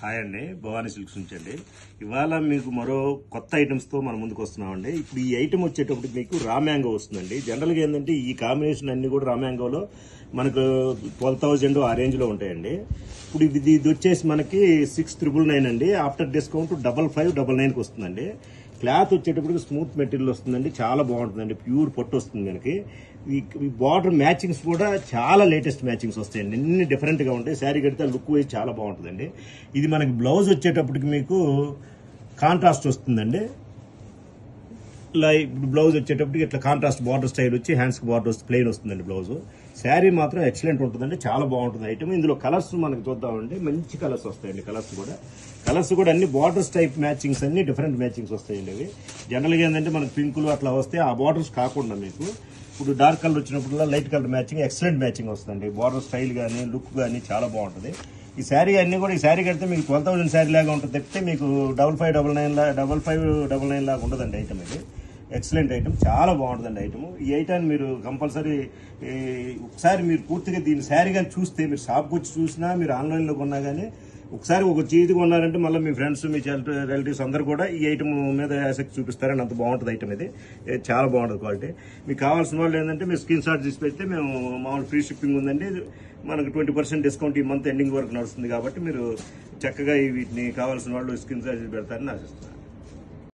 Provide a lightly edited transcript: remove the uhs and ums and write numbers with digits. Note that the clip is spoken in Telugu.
హాయ్ అండి, భవానీ సిల్క్స్ నుంచి అండి. ఇవాళ మీకు మరో కొత్త ఐటమ్స్తో మనం ముందుకు వస్తున్నామండి. ఇప్పుడు ఈ ఐటమ్ వచ్చేటప్పుడు మీకు రా మ్యాంగో వస్తుందండి. జనరల్గా ఏంటంటే ఈ కాంబినేషన్ అన్ని కూడా రా మ్యాంగోలో మనకు 12,000 ఆ రేంజ్లో ఉంటాయండి. ఇప్పుడు ఇది వచ్చేసి మనకి 6,999 అండి. ఆఫ్టర్ డిస్కౌంట్ 5,599కి వస్తుందండి. క్లాత్ వచ్చేటప్పటికి స్మూత్ మెటీరియల్ వస్తుందండి, చాలా బాగుంటుందండి. ప్యూర్ పట్టు వస్తుంది మనకి. ఈ బార్డర్ మ్యాచింగ్స్ కూడా చాలా లేటెస్ట్ మ్యాచింగ్స్ వస్తాయండి. అన్ని డిఫరెంట్గా ఉంటాయి. శారీ కడితే లుక్ వైజ్ చాలా బాగుంటుందండి. ఇది మనకి బ్లౌజ్ వచ్చేటప్పటికి మీకు కాంట్రాస్ట్ వస్తుందండి. ఇప్పుడు బ్లౌజ్ వచ్చేటప్పటికి ఇట్లా కాంట్రాస్ట్ బార్డర్ స్టైల్ వచ్చి హ్యాండ్స్కి బార్డర్ వస్తే ప్లెయిన్ వస్తుందండి బ్లౌజ్. శారీ మాత్రం ఎక్సలెంట్ ఉంటుందండి, చాలా బాగుంటుంది ఐటమ్. ఇందులో కలర్స్ మనకి చూద్దామండి, మంచి కలర్స్ వస్తాయండి. కలర్స్ కూడా అన్ని బార్డర్స్ టైప్ మ్యాచింగ్స్, అన్ని డిఫరెంట్ మ్యాచింగ్స్ వస్తాయండి. అవి జనరల్గా ఏంటంటే మనకి పింకులు అట్లా వస్తే ఆ బార్డర్స్ కాకుండా మీకు ఇప్పుడు డార్క్ కలర్ వచ్చినప్పుడు light colour matching, excellent matching వస్తుందండి. బార్డర్ స్టైల్ కానీ లుక్ కానీ చాలా బాగుంటుంది. ఈ శారీ అన్ని కూడా ఈ శారీ కడితే మీకు 12,000 శారీ లాగా ఉంటుంది తప్పితే మీకు 5,599 లాగా ఉండదండి ఐటమ్. ఇది ఎక్సలెంట్ ఐటమ్, చాలా బాగుంటుందండి ఐటమ్. ఈ ఐటాన్ని మీరు కంపల్సరీ ఒకసారి మీరు పూర్తిగా దీని శారీ కానీ చూస్తే, మీరు షాప్కి వచ్చి చూసినా, మీరు ఆన్లైన్లో కొన్నా కానీ ఒకసారి ఒక చీజ్ కొన్నారంటే మళ్ళీ మీ ఫ్రెండ్స్, మీ రిలేటివ్స్ అందరూ కూడా ఈ ఐటమ్ మీద ఆసక్తి చూపిస్తారని అంత బాగుంటుంది ఐటమ్. ఇది చాలా బాగుంటుంది క్వాలిటీ. మీకు కావాల్సిన వాళ్ళు ఏంటంటే మీరు స్క్రీన్ షాట్ తీసి పెడితే మేము మామూలు ఫ్రీ షిప్పింగ్ ఉందండి. మనకు 20% డిస్కౌంట్ ఈ మంత్ ఎండింగ్ వరకు నడుస్తుంది కాబట్టి మీరు చక్కగా వీటిని కావాల్సిన వాళ్ళు స్క్రీన్ షాట్ తీసి పెడతారని ఆశిస్తున్నాను.